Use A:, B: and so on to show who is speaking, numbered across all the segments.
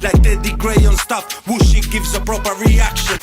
A: Like geddytrey on stuff, whooshy gives a proper reaction.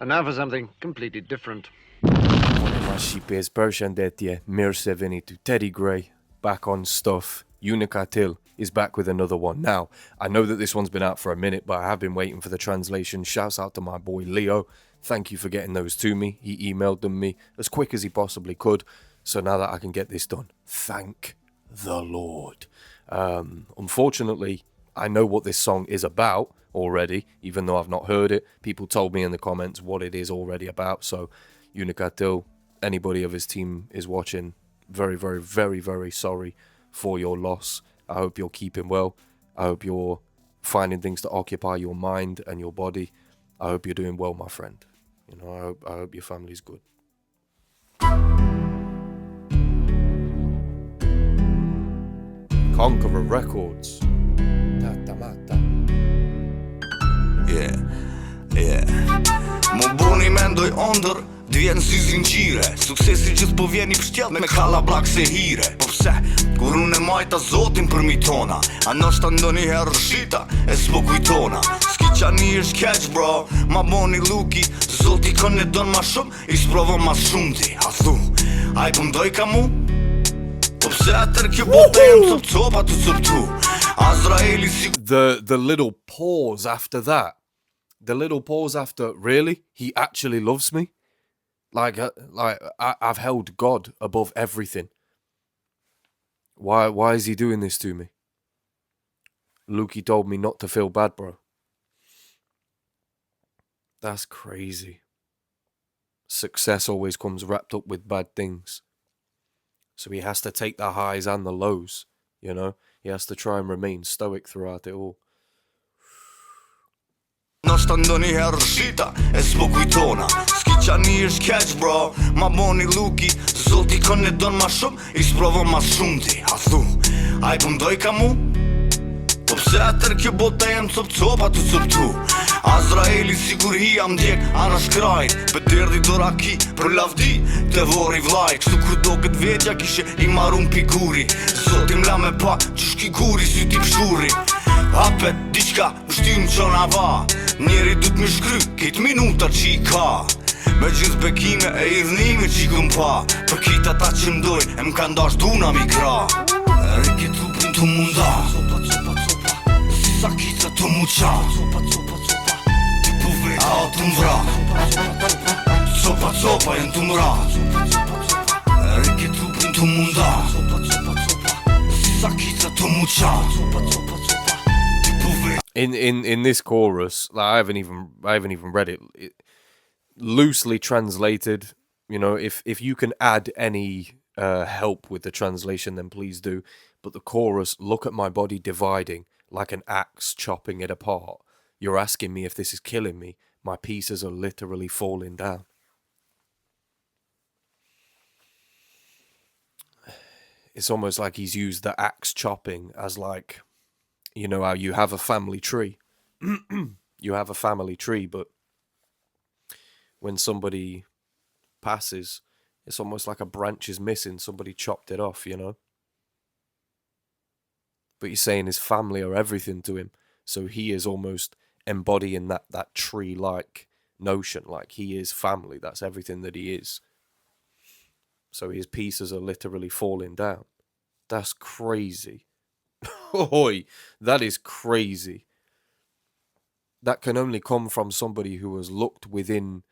B: And now for something completely different.
C: My sheepies përshëndetje, mirë se vini to geddytrey, back on stuff. Unikkatil is back with another one. Now, I know that this one's been out for a minute, but I have been waiting for the translation. Shouts out to my boy Leo. Thank you for getting those to me. He emailed them me as quick as he possibly could. So now that I can get this done, thank the Lord. Unfortunately, I know what this song is about already, even though I've not heard it. People told me in the comments what it is already about. So Unikkatil, anybody of his team is watching, very, very, very, very sorry for your loss. I hope you're keeping well. I hope you're finding things to occupy your mind and your body. I hope you're doing well, my friend. You know, I hope your family's good. Conqueror Records.
D: Më boni mendoj ondër, d'vjen si zinxhire. Suksesi gjithë po vjen I pështjell me kalla blak se hire. Po pse, kur unë e majta zotin për mi tona, a nështë ndoni herë rëshita e s'po kujtona. S'ki qani është keq bro, ma boni luki, zoti kën e don ma shumë, I s'provon ma shumëti. A thu, a I pëmdoj ka mu? Po pse atër kjo bote jem cop-copa të cop-tu. Azraeli si...
C: The little pause after that. The little pause after, really? He actually loves me? Like I've held God above everything. Why is he doing this to me? Lukey told me not to feel bad, bro. That's crazy. Success always comes wrapped up with bad things. So he has to take the highs and the lows, you know? He has to try and remain stoic throughout it all.
D: Nështë ndoni herë rëshita e s'po kujtona. S'ki qani është keq bro, ma boni luki, zoti kën e don ma shumë, I s'provon ma shumëti. A thu, a I pëmdoj ka mu? Po pse atër kjo bota jem cop-copa të cop-tu. Azraeli sigur hi am djek anash krajt, për derdi do raki për lavdi të vori vlaj. Kështu kur do këtë vetja kishe I marun pikuri, zotim la me pa që shki guri si ti pëshuri. Hapet diqka vështim qona va, njeri du t'mi shkry kejt minuta që I ka. Me gjithë bekime e idhnime që I këm pa, për kita ta që mdoj e m'ka ndash duna mi kra. Rike trupin të munda, copa, copa, copa, si sa kica të muqa, copa, copa, copa, ti po vret a të mvra, copa, copa, jen të mra, copa, copa, rike trupin të munda, copa, copa, copa, si sa kica të muqa, copa, copa, copa.
C: In this chorus, like, I haven't even read it. Loosely translated, you know, if you can add any help with the translation, then please do. But the chorus, look at my body dividing like an axe chopping it apart. You're asking me if this is killing me. My pieces are literally falling down. It's almost like he's used the axe chopping as like, you know how you have a family tree. You have a family tree, but when somebody passes, it's almost like a branch is missing. Somebody chopped it off, you know? But he's saying his family are everything to him. So he is almost embodying that tree-like notion. Like he is family. That's everything that he is. So his pieces are literally falling down. That's crazy. Oi, that is crazy. That can only come from somebody who has looked within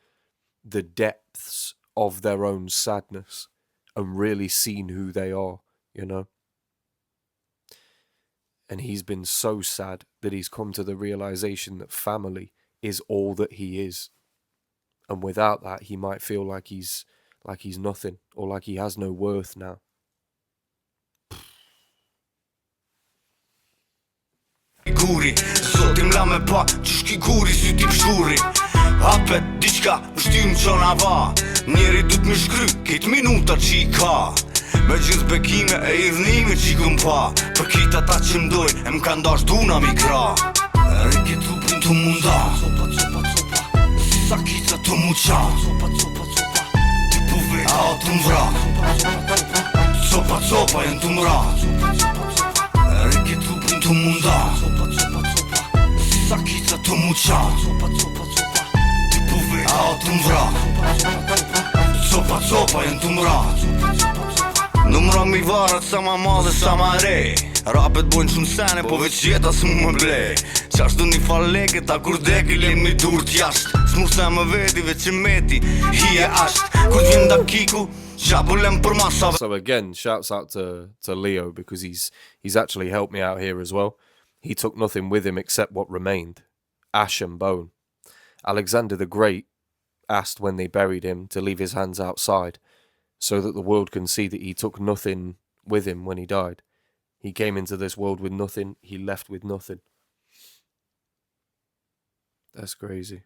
C: the depths of their own sadness and really seen who they are, you know? And he's been so sad that he's come to the realization that family is all that he is. And without that, he might feel like he's nothing, or like he has no worth now.
D: Guri, zotim la me pa që shki guri si ti pëshuri. Hapet diqka vështim qona va, njeri du t'mi shkry kejt minuta që I ka. Me gjithë bekime e idhnime që I këm pa, për kita ta që mdoj e m'ka ndash duna mi kra. Rike trupin të munda, copa, copa, copa, si sa kica të muqa, copa, copa, copa, ti po vret a të mvra, copa, copa, jen të mra, rike trupin të munda, copa, copa, copa, sakica të muqa Ti po ve a të mvra Copa copa jenë të mra Numra mi varet sa ma madhe sa ma re Rapet bojnë shumë sene po veç jeta s'mu më ble Qashtu një fal leke ta kur deki len mi dur t'jasht S'mur se më veti veç i meti hije asht Kur t'vjen da kiku Jabulem për masave
C: So again, shouts out to Leo because he's actually helped me out here as well. He took nothing with him except what remained, ash and bone. Alexander the Great asked when they buried him to leave his hands outside so that the world can see that he took nothing with him when he died. He came into this world with nothing, he left with nothing. That's crazy.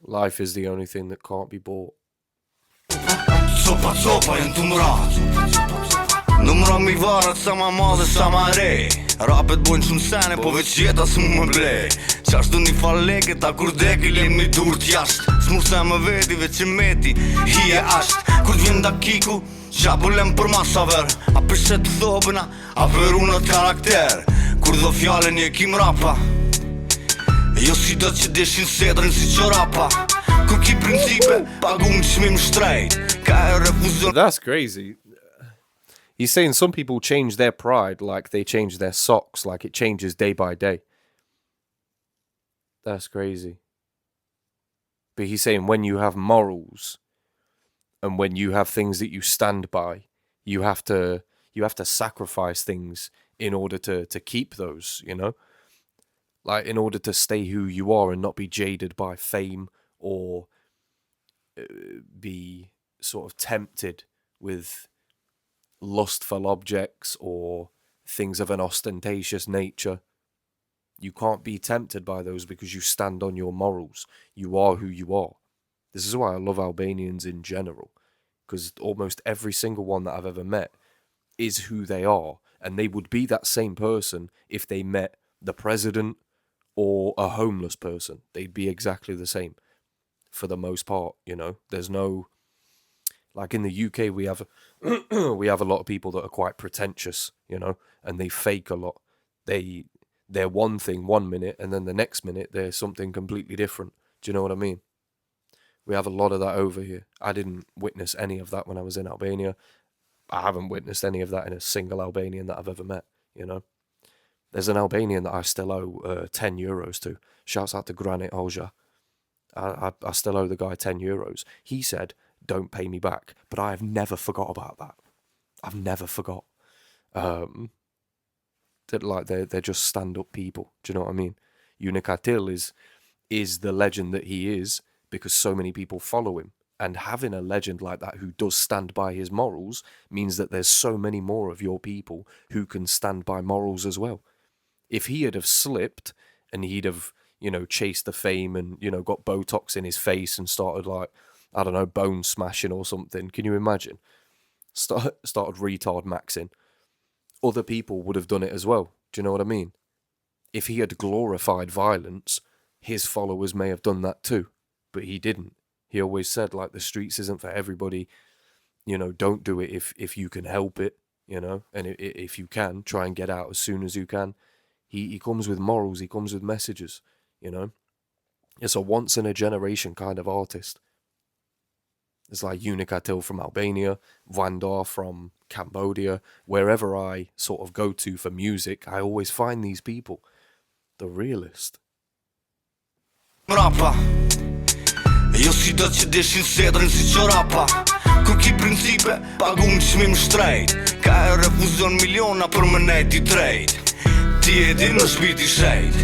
C: Life is the only thing that can't be bought.
D: Copa copa jenë të mrat Numra mi varet sa ma madhe sa ma re Rapet bojnë shumë sene po veç jeta s'mu më ble Qashtu një fal leke ta kur deki len mi dur t'jasht S'mur se më veti veç i meti hije asht Kur t'vjen da kiku Jabulem për masaver A përshet të thobëna A për unët karakter Kur do fjallën je kim rapa Jo si do që deshin sedrin si qorapa Kur ki principe pagun qmim shtrejt Ka e refuzion
C: That's crazy. He's saying some people change their pride like they change their socks, like it changes day by day. That's crazy. But he's saying when you have morals and when you have things that you stand by, you have to sacrifice things in order to keep those, you know? Like in order to stay who you are and not be jaded by fame or be sort of tempted with lustful objects or things of an ostentatious nature. You can't be tempted by those because you stand on your morals. You are who you are. This is why I love Albanians in general, because almost every single one that I've ever met is who they are, and they would be that same person if they met the president or a homeless person. They'd be exactly the same for the most part, you know. There's no, like in the UK we have we have a lot of people that are quite pretentious, you know, and they fake a lot. They're one thing one minute and then the next minute they're something completely different. Do you know what I mean? We have a lot of that over here. I didn't witness any of that when I was in Albania. I haven't witnessed any of that in a single Albanian that I've ever met, you know. There's an Albanian that I still owe 10 euros to. Shouts out to Granit Hoxha. I still owe the guy 10 euros. He said, don't pay me back. But I have never forgot about that. I've never forgot. Like they're just stand-up people. Do you know what I mean? Unikkatil is the legend that he is because so many people follow him. And having a legend like that who does stand by his morals means that there's so many more of your people who can stand by morals as well. If he had have slipped and he'd have, you know, chased the fame and, you know, got Botox in his face and started like, I don't know, bone smashing or something. Can you imagine? Started retard maxing. Other people would have done it as well. Do you know what I mean? If he had glorified violence, his followers may have done that too. But he didn't. He always said, like, the streets isn't for everybody. You know, don't do it if you can help it, you know. And if you can, try and get out as soon as you can. He comes with morals. He comes with messages, you know. It's a once-in-a-generation kind of artist. It's like Unikkatil from Albania, Vandar from Cambodia. Wherever I sort of go to for music, I always find these people. The realist.
D: Rapa Jo si do që deshin sedrin si qorapa Kur ki principe, pagun qmim shtrejt Ka e refuzion miliona për më nejt I drejt Ti e di në shpiti shejt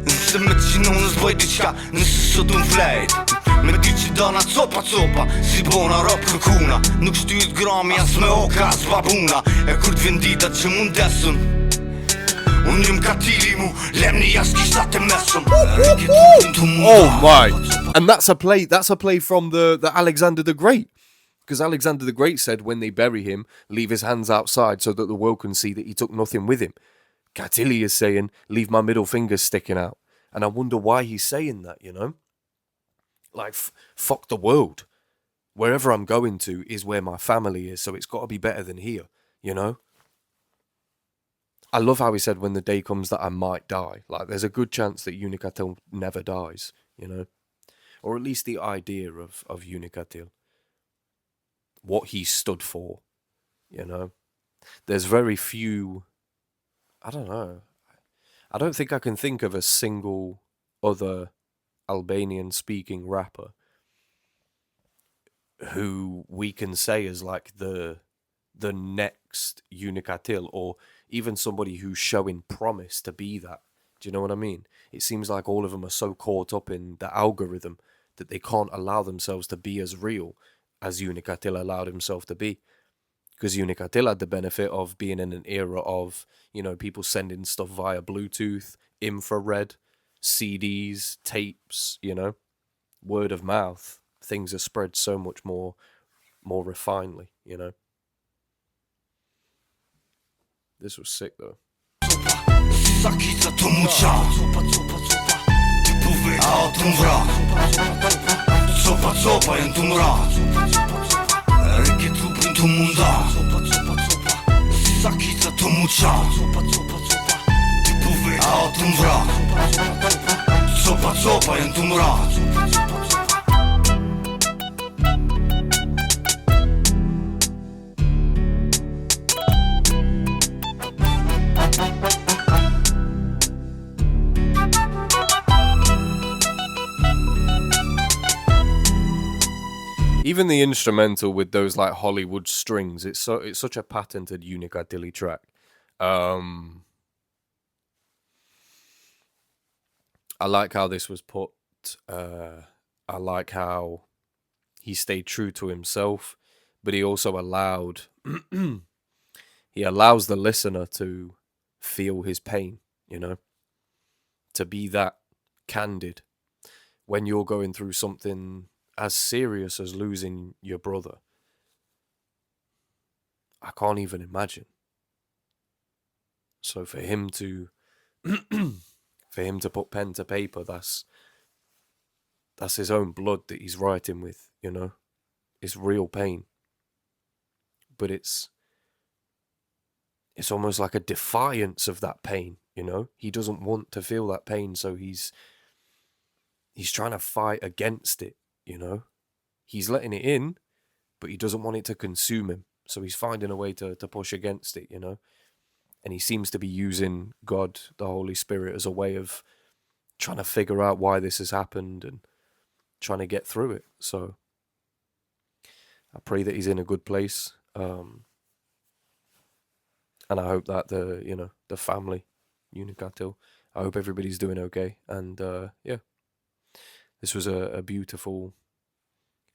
D: Nëse me të qinu në zboj diqka Nëse sot unë flejt Me ti që dana copa Si bona rop kërkuna Nuk shtyjt grami as me oka as babuna E kur t'vjen dita që mund desun Unë jëm katili mu Lemni jas kishtat e mesëm
C: Oh my! And that's a play from the Alexander the Great. Because Alexander the Great said when they bury him, leave his hands outside so that the world can see that he took nothing with him. Katili is saying, leave my middle finger sticking out. And I wonder why he's saying that, you know? Like, fuck the world. Wherever I'm going to is where my family is, so it's got to be better than here, you know? I love how he said, when the day comes that I might die. Like, there's a good chance that Unikkatil never dies, you know? Or at least the idea of Unikkatil. What he stood for, you know? There's very few... I don't know. I don't think I can think of a single other Albanian-speaking rapper who we can say is like the next Unikkatil, or even somebody who's showing promise to be that. Do you know what I mean? It seems like all of them are so caught up in the algorithm that they can't allow themselves to be as real as Unikkatil allowed himself to be. Because Unikkatil had the benefit of being in an era of, you know, people sending stuff via Bluetooth, infrared, CDs, tapes, you know, word of mouth. Things are spread so much more refinedly, you know. This was sick though.
D: Sakica to mucha Typowy autumn Copa jen tu mra Rykiet lupin tu munda Sakica to mucha Typowy autumn Copa jen tu mra.
C: Even the instrumental with those like Hollywood strings, it's such a patented Unikkatil track. I like how this was put. I like how he stayed true to himself, but he also allowed he allows the listener to feel his pain, you know, to be that candid when you're going through something as serious as losing your brother. I can't even imagine. So for him to put pen to paper, that's his own blood that he's writing with, you know. It's real pain. But it's almost like a defiance of that pain, you know. He doesn't want to feel that pain, so he's trying to fight against it. You know, he's letting it in, but he doesn't want it to consume him. So he's finding a way to push against it, you know. And he seems to be using God, the Holy Spirit, as a way of trying to figure out why this has happened and trying to get through it. So I pray that he's in a good place. And I hope that the family, Unikkatil, I hope everybody's doing okay. And yeah. This was a beautiful,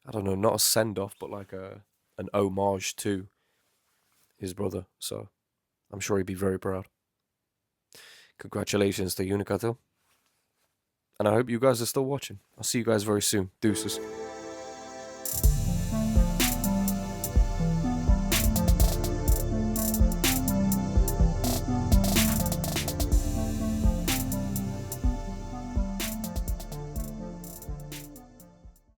C: I don't know, not a send-off, but like an homage to his brother. So I'm sure he'd be very proud. Congratulations to Unikkatil. And I hope you guys are still watching. I'll see you guys very soon. Deuces.